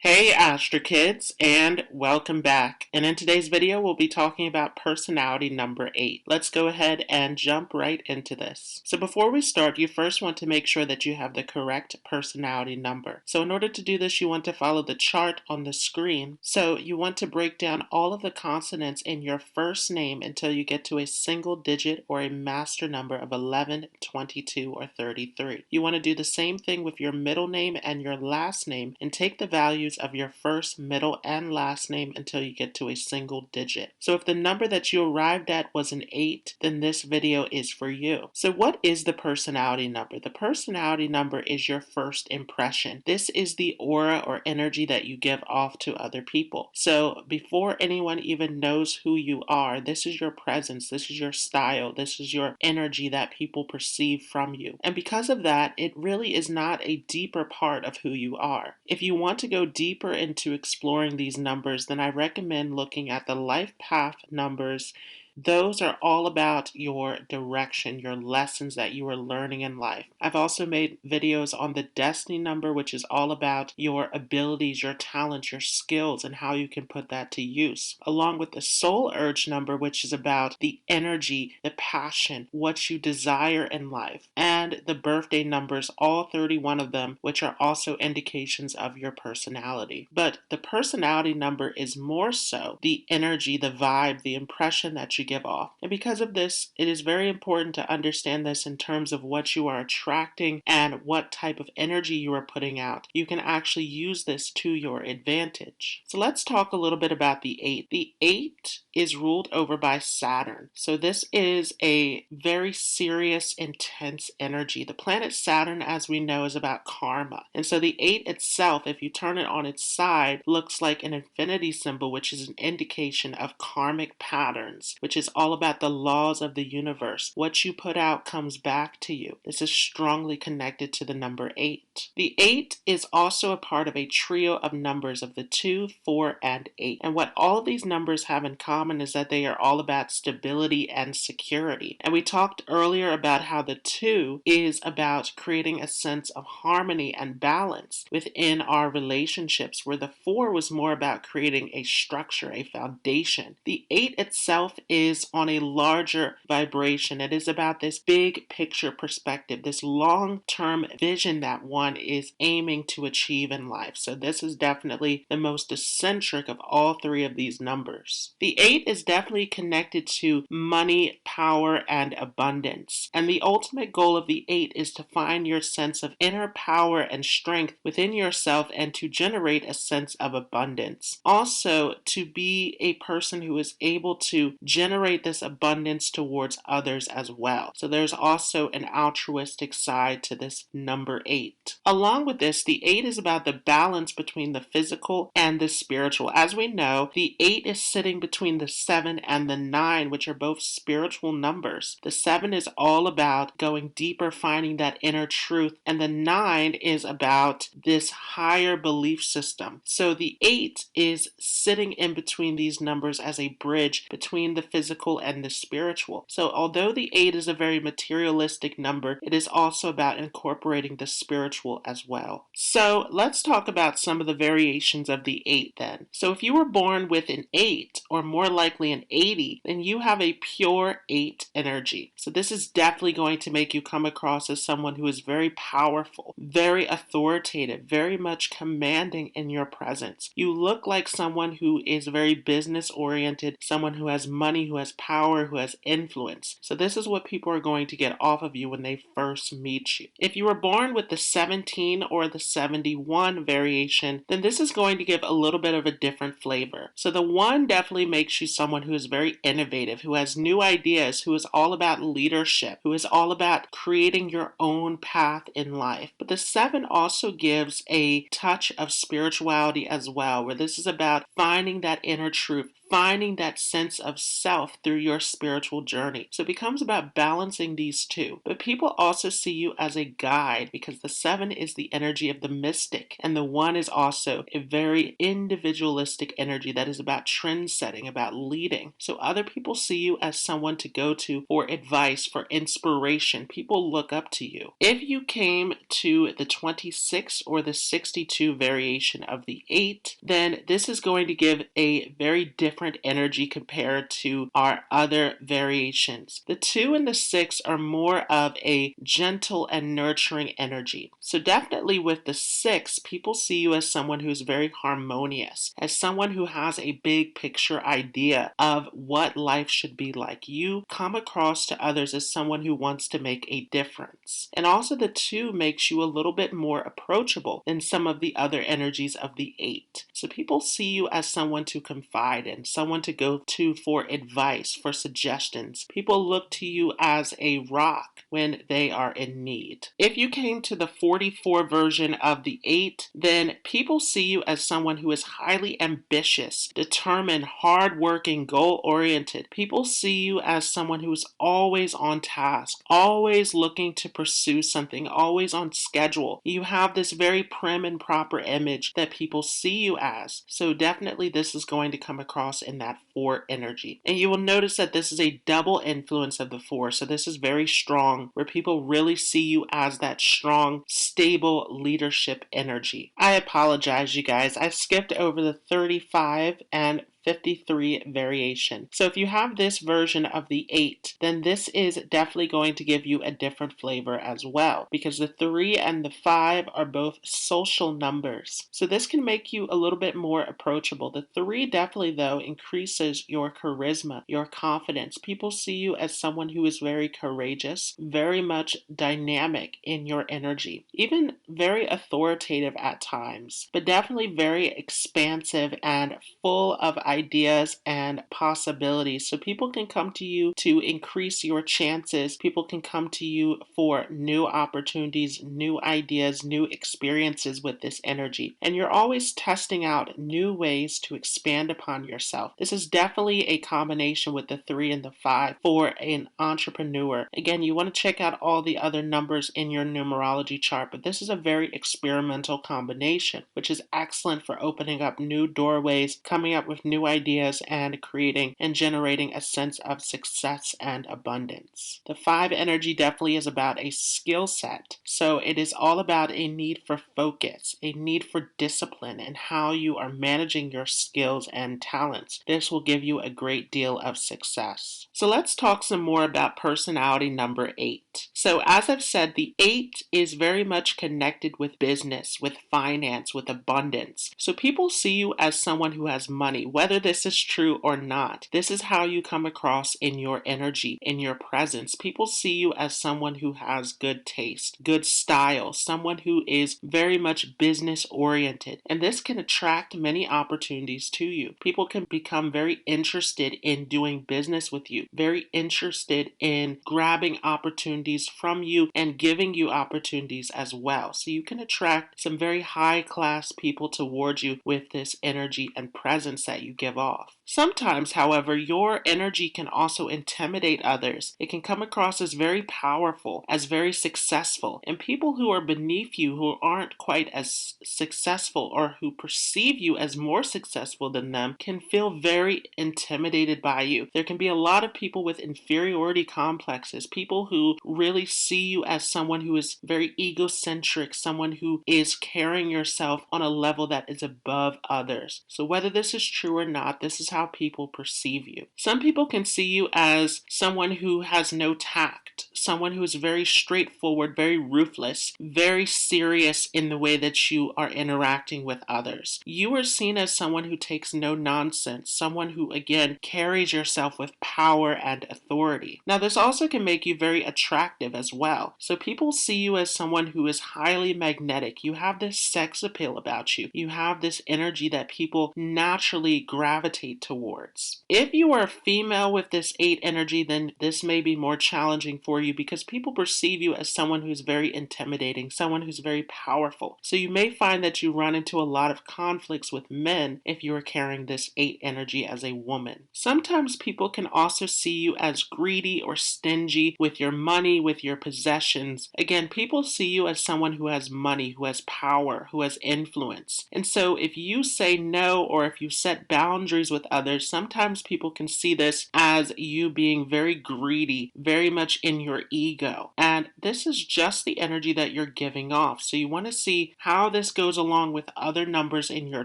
Hey Astro Kids, and welcome back. And in today's video, we'll be talking about personality number 8. Let's go ahead and jump right into this. So before we start, you first want to make sure that you have the correct personality number. So in order to do this, you want to follow the chart on the screen. So you want to break down all of the consonants in your first name until you get to a single digit or a master number of 11, 22, or 33. You want to do the same thing with your middle name and your last name and take the values of your first, middle, and last name until you get to a single digit. So if the number that you arrived at was an 8, then this video is for you. So what is the personality number? The personality number is your first impression. This is the aura or energy that you give off to other people. So before anyone even knows who you are, this is your presence, this is your style, this is your energy that people perceive from you. And because of that, it really is not a deeper part of who you are. If you want to go deeper into exploring these numbers, then I recommend looking at the life path numbers. Those are all about your direction, your lessons that you are learning in life. I've also made videos on the destiny number, which is all about your abilities, your talents, your skills, and how you can put that to use. Along with the soul urge number, which is about the energy, the passion, what you desire in life. And the birthday numbers, all 31 of them, which are also indications of your personality. But the personality number is more so the energy, the vibe, the impression that you give off. And because of this, it is very important to understand this in terms of what you are attracting and what type of energy you are putting out. You can actually use this to your advantage. So let's talk a little bit about the 8. The 8 is ruled over by Saturn. So this is a very serious, intense energy. The planet Saturn, as we know, is about karma. And so the 8 itself, if you turn it on its side, looks like an infinity symbol, which is an indication of karmic patterns, which is all about the laws of the universe. What you put out comes back to you. This is strongly connected to the number 8. The 8 is also a part of a trio of numbers of the 2, 4, and 8. And what all of these numbers have in common is that they are all about stability and security. And we talked earlier about how the 2 is about creating a sense of harmony and balance within our relationships, where the 4 was more about creating a structure, a foundation. The 8 itself is on a larger vibration. It is about this big picture perspective, this long-term vision that one is aiming to achieve in life. So this is definitely the most eccentric of all 3 of these numbers. The 8 is definitely connected to money, power, and abundance. And the ultimate goal of the 8 is to find your sense of inner power and strength within yourself and to generate a sense of abundance. Also, to be a person who is able to generate this abundance towards others as well. So there's also an altruistic side to this number 8. Along with this, the 8 is about the balance between the physical and the spiritual. As we know, the 8 is sitting between the 7 and the 9, which are both spiritual numbers. The 7 is all about going deeper, finding that inner truth, and the 9 is about this higher belief system. So the 8 is sitting in between these numbers as a bridge between the physical and the spiritual. So although the 8 is a very materialistic number, it is also about incorporating the spiritual as well. So let's talk about some of the variations of the 8 then. So if you were born with an 8, or more likely an 80, then you have a pure 8 energy. So this is definitely going to make you come across as someone who is very powerful, very authoritative, very much commanding in your presence. You look like someone who is very business oriented, someone who has money, who has power, who has influence. So this is what people are going to get off of you when they first meet you. If you were born with the 17 or the 71 variation, then this is going to give a little bit of a different flavor. So the 1 definitely makes you someone who is very innovative, who has new ideas, who is all about leadership, who is all about creating your own path in life. But the 7 also gives a touch of spirituality as well, where this is about finding that inner truth, finding that sense of self through your spiritual journey. So it becomes about balancing these two. But people also see you as a guide because the 7 is the energy of the mystic, and the 1 is also a very individualistic energy that is about trend setting, about leading. So other people see you as someone to go to for advice, for inspiration. People look up to you. If you came to the 26 or the 62 variation of the 8, then this is going to give a very different energy compared to our other variations. The 2 and the 6 are more of a gentle and nurturing energy. So definitely with the 6, people see you as someone who's very harmonious, as someone who has a big picture idea of what life should be like. You come across to others as someone who wants to make a difference. And also the 2 makes you a little bit more approachable than some of the other energies of the 8. So people see you as someone to confide in, someone to go to for advice, for suggestions. People look to you as a rock when they are in need. If you came to the 44 version of the 8, then people see you as someone who is highly ambitious, determined, hardworking, goal-oriented. People see you as someone who is always on task, always looking to pursue something, always on schedule. You have this very prim and proper image that people see you as. So definitely this is going to come across in that 4 energy. And you will notice that this is a double influence of the 4. So this is very strong, where people really see you as that strong, stable leadership energy. I apologize, you guys. I skipped over the 35 and 53 variation. So if you have this version of the 8, then this is definitely going to give you a different flavor as well, because the 3 and the 5 are both social numbers. So this can make you a little bit more approachable. The 3 definitely, though, increases your charisma, your confidence. People see you as someone who is very courageous, very much dynamic in your energy, even very authoritative at times, but definitely very expansive and full of ideas and possibilities. So people can come to you to increase your chances. People can come to you for new opportunities, new ideas, new experiences with this energy. And you're always testing out new ways to expand upon yourself. This is definitely a combination with the 3 and the 5 for an entrepreneur. Again, you want to check out all the other numbers in your numerology chart, but this is a very experimental combination, which is excellent for opening up new doorways, coming up with new ideas, and creating and generating a sense of success and abundance. The 5 energy definitely is about a skill set. So it is all about a need for focus, a need for discipline, and how you are managing your skills and talents. This will give you a great deal of success. So let's talk some more about personality number 8. So as I've said, the 8 is very much connected with business, with finance, with abundance. So people see you as someone who has money, whether this is true or not. This is how you come across in your energy, in your presence. People see you as someone who has good taste, good style, someone who is very much business oriented. And this can attract many opportunities to you. People can become very interested in doing business with you, very interested in grabbing opportunities from you and giving you opportunities as well. So you can attract some very high class people towards you with this energy and presence that you give off. Sometimes, however, your energy can also intimidate others. It can come across as very powerful, as very successful, and people who are beneath you, who aren't quite as successful or who perceive you as more successful than them, can feel very intimidated by you. There can be a lot of people with inferiority complexes, people who really see you as someone who is very egocentric, someone who is carrying yourself on a level that is above others. So whether this is true or not, this is how people perceive you. Some people can see you as someone who has no tact, someone who is very straightforward, very ruthless, very serious in the way that you are interacting with others. You are seen as someone who takes no nonsense, someone who, again, carries yourself with power and authority. Now, this also can make you very attractive as well. So people see you as someone who is highly magnetic. You have this sex appeal about you. You have this energy that people naturally gravitate towards. If you are a female with this 8 energy, then this may be more challenging for you you because people perceive you as someone who's very intimidating, someone who's very powerful. So you may find that you run into a lot of conflicts with men if you are carrying this 8 energy as a woman. Sometimes people can also see you as greedy or stingy with your money, with your possessions. Again, people see you as someone who has money, who has power, who has influence. And so if you say no, or if you set boundaries with others, sometimes people can see this as you being very greedy, very much in your ego. And this is just the energy that you're giving off. So you want to see how this goes along with other numbers in your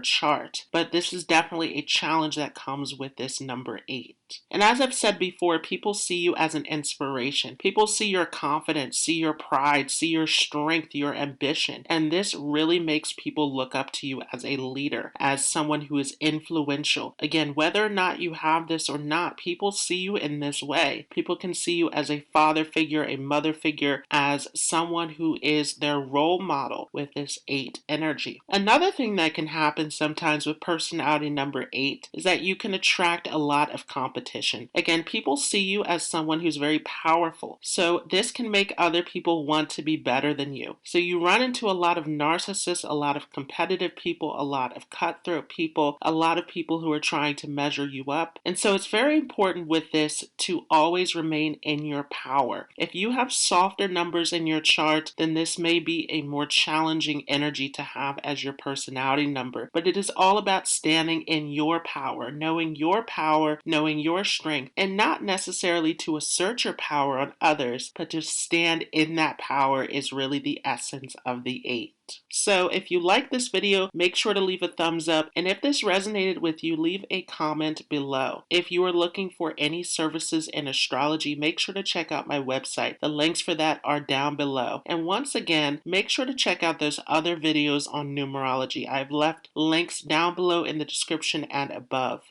chart. But this is definitely a challenge that comes with this number 8. And as I've said before, people see you as an inspiration. People see your confidence, see your pride, see your strength, your ambition. And this really makes people look up to you as a leader, as someone who is influential. Again, whether or not you have this or not, people see you in this way. People can see you as a father figure, a mother figure, as someone who is their role model with this 8 energy. Another thing that can happen sometimes with personality number 8 is that you can attract a lot of competition. Again, people see you as someone who's very powerful. So this can make other people want to be better than you. So you run into a lot of narcissists, a lot of competitive people, a lot of cutthroat people, a lot of people who are trying to measure you up. And so it's very important with this to always remain in your power. If you have softer numbers in your chart, then this may be a more challenging energy to have as your personality number. But it is all about standing in your power, knowing your strength, and not necessarily to assert your power on others, but to stand in that power is really the essence of the 8. So if you like this video, make sure to leave a thumbs up, and if this resonated with you, leave a comment below. If you are looking for any services in astrology, make sure to check out my website. The links for that are down below. And once again, make sure to check out those other videos on numerology. I've left links down below in the description and above.